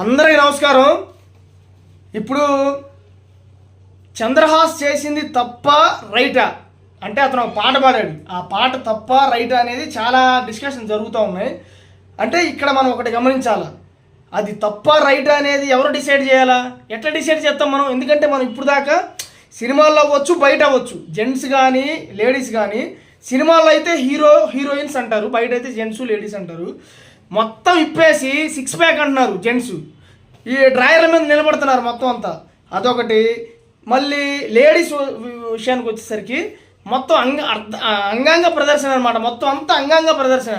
అందరికీ నమస్కారం. ఇప్పుడు చంద్రహాస్ చేసింది తప్ప రైటా అంటే అతను ఒక పాట పాడాడు. ఆ పాట తప్ప రైటా అనేది చాలా డిస్కషన్ జరుగుతూ ఉన్నాయి. అంటే ఇక్కడ మనం ఒకటి గమనించాలా, అది తప్ప రైటా అనేది ఎవరు డిసైడ్ చేయాలా? ఎట్లా డిసైడ్ చేస్తాం మనం? ఎందుకంటే మనం ఇప్పుడు దాకా సినిమాల్లో అవ్వచ్చు, బయట అవ్వచ్చు, జెంట్స్ కానీ లేడీస్ కానీ. సినిమాల్లో అయితే హీరోయిన్స్ అంటారు, బయట అయితే జెంట్స్ లేడీస్ అంటారు. మొత్తం ఇప్పేసి సిక్స్ ప్యాక్ అంటున్నారు జెంట్స్, ఈ డ్రాయర్ల మీద నిలబడుతున్నారు మొత్తం అంతా. అదొకటి. మళ్ళీ లేడీస్ విషయానికి వచ్చేసరికి మొత్తం అంగాంగ ప్రదర్శన అనమాట. మొత్తం అంతా అంగాంగ ప్రదర్శన.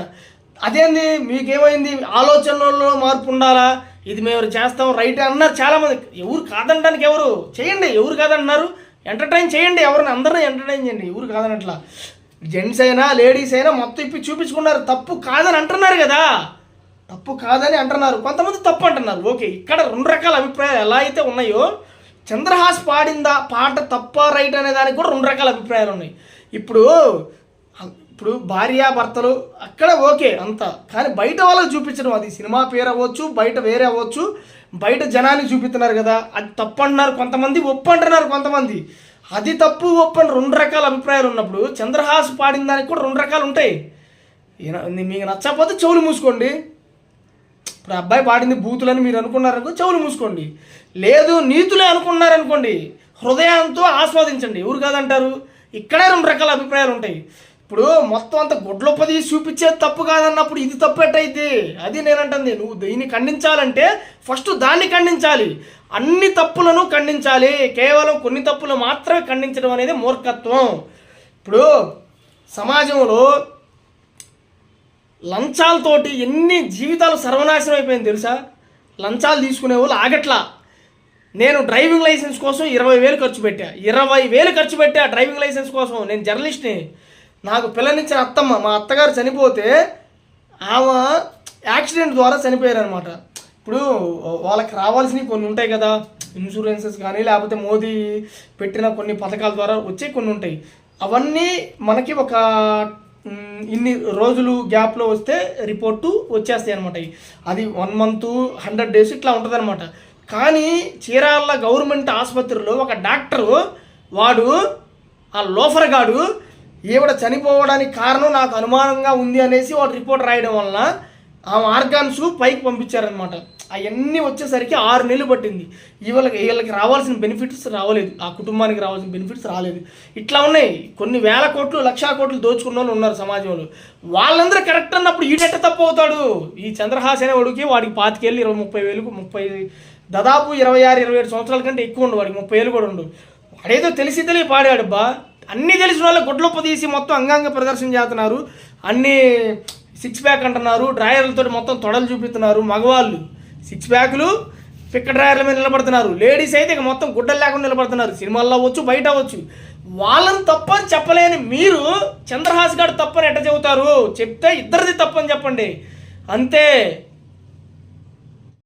అదేంది మీకేమైంది? ఆలోచనలో మార్పు ఉండాలా? ఇది మేము చేస్తాం రైట్ అన్నారు చాలామంది. ఎవరు కాదనడానికి? ఎవరు చేయండి, ఎవరు కాదన్నారు? ఎంటర్టైన్ చేయండి, ఎవరిని అందరినీ ఎంటర్టైన్ చేయండి, ఎవరు కాదనట్లా. జెంట్స్ అయినా లేడీస్ అయినా మొత్తం ఇప్పి చూపించుకున్నారు. తప్పు కాదని అంటున్నారు కదా, తప్పు కాదని అంటున్నారు. కొంతమంది తప్పు అంటున్నారు. ఓకే, ఇక్కడ రెండు రకాల అభిప్రాయాలు ఎలా అయితే ఉన్నాయో, చంద్రహాస్ పాడిందా పాట తప్ప రైట్ అనే దానికి కూడా రెండు రకాల అభిప్రాయాలు ఉన్నాయి. ఇప్పుడు భార్యాభర్తలు అక్కడ ఓకే అంతా, కానీ బయట వాళ్ళకి చూపించడం, అది సినిమా పేరు అవ్వచ్చు, బయట వేరే అవ్వచ్చు, బయట జనాన్ని చూపిస్తున్నారు కదా, అది తప్పు అంటున్నారు కొంతమంది, ఒప్పు అంటున్నారు కొంతమంది. అది తప్పు ఒప్పు అని రెండు రకాల అభిప్రాయాలు ఉన్నప్పుడు చంద్రహాస్ పాడిన దానికి కూడా రెండు రకాలు ఉంటాయి. మీకు నచ్చకపోతే చెవులు మూసుకోండి. ఇప్పుడు అబ్బాయి పాడింది బూతులని మీరు అనుకున్నారనుకో, చెవులు మూసుకోండి. లేదు నీతులే అనుకున్నారనుకోండి, హృదయంతో ఆస్వాదించండి, ఎవరు కాదంటారు? ఇక్కడే రెండు రకాల అభిప్రాయాలు ఉంటాయి. ఇప్పుడు మొత్తం అంతా గుడ్లొప్పది చూపించేది తప్పు కాదన్నప్పుడు ఇది తప్పు ఎట్టయిద్ది? అది నేనంటుంది. నువ్వు దీన్ని ఖండించాలంటే ఫస్ట్ దాన్ని ఖండించాలి, అన్ని తప్పులను ఖండించాలి. కేవలం కొన్ని తప్పులు మాత్రమే ఖండించడం అనేది మూర్ఖత్వం. ఇప్పుడు సమాజంలో లంచాలతోటి ఎన్ని జీవితాలు సర్వనాశనం అయిపోయింది తెలుసా? లంచాలు తీసుకునే వాళ్ళు ఆగట్లా. నేను డ్రైవింగ్ లైసెన్స్ కోసం 20,000 ఖర్చు పెట్టా, 20,000 ఖర్చు పెట్టా డ్రైవింగ్ లైసెన్స్ కోసం. నేను జర్నలిస్ట్ని. నాకు పిల్లనిచ్చిన అత్తమ్మ, మా అత్తగారు చనిపోతే ఆమె యాక్సిడెంట్ ద్వారా చనిపోయారనమాట. ఇప్పుడు వాళ్ళకి రావాల్సినవి కొన్ని ఉంటాయి కదా, ఇన్సూరెన్సెస్ కానీ లేకపోతే మోదీ పెట్టిన కొన్ని పథకాల ద్వారా వచ్చే కొన్ని ఉంటాయి. అవన్నీ మనకి ఒక ఇన్ని రోజులు గ్యాప్లో వస్తే రిపోర్టు వచ్చేస్తాయి అనమాట. అది 1 month 100 days ఇట్లా ఉంటుంది అనమాట. కానీ చీరాల గవర్నమెంట్ ఆసుపత్రిలో ఒక డాక్టరు, వాడు ఆ లోఫర్ గాడు, ఈవిడ చనిపోవడానికి కారణం నాకు అనుమానంగా ఉంది అనేసి వాడు రిపోర్ట్ రాయడం వలన ఆ ఆర్గాన్స్ పైకి పంపించారనమాట. అవన్నీ వచ్చేసరికి 6 నెలలు పట్టింది. వీళ్ళకి రావాల్సిన బెనిఫిట్స్ రావలేదు, ఆ కుటుంబానికి రావాల్సిన బెనిఫిట్స్ రాలేదు. ఇట్లా ఉన్నాయి. కొన్ని వేల కోట్లు, లక్షల కోట్లు దోచుకున్న వాళ్ళు ఉన్నారు సమాజంలో. వాళ్ళందరూ కరెక్ట్ అన్నప్పుడు ఈడెట్ట తప్పు అవుతాడు? ఈ చంద్రహాస్ అనే వాడికి 25 ఏళ్ళు 30,000 దాదాపు 26-27 సంవత్సరాల కంటే ఎక్కువ ఉండు, వాడికి 30 ఏళ్ళు కూడా ఉండు. వాడేదో తెలిసి పాడాడు బా. అన్నీ తెలిసిన వాళ్ళ గుడ్లొప్ప తీసి మొత్తం అంగాంగ ప్రదర్శన చేస్తున్నారు. అన్నీ సిక్స్ ప్యాక్ అంటున్నారు, డ్రాయర్లతో మొత్తం తొడలు చూపిస్తున్నారు. మగవాళ్ళు సిక్స్ ప్యాకులు పిక్క డ్రాయర్ల మీద నిలబడుతున్నారు. లేడీస్ అయితే ఇక మొత్తం గుడ్డలు లేకుండా నిలబడుతున్నారు. సినిమాల్లో అవ్వచ్చు, బయట అవ్వచ్చు. వాళ్ళని తప్పని చెప్పలేని మీరు చంద్రహాస్ గారు తప్పని ఎట్ట చెబుతారు? చెప్తే ఇద్దరిది తప్పని చెప్పండి, అంతే.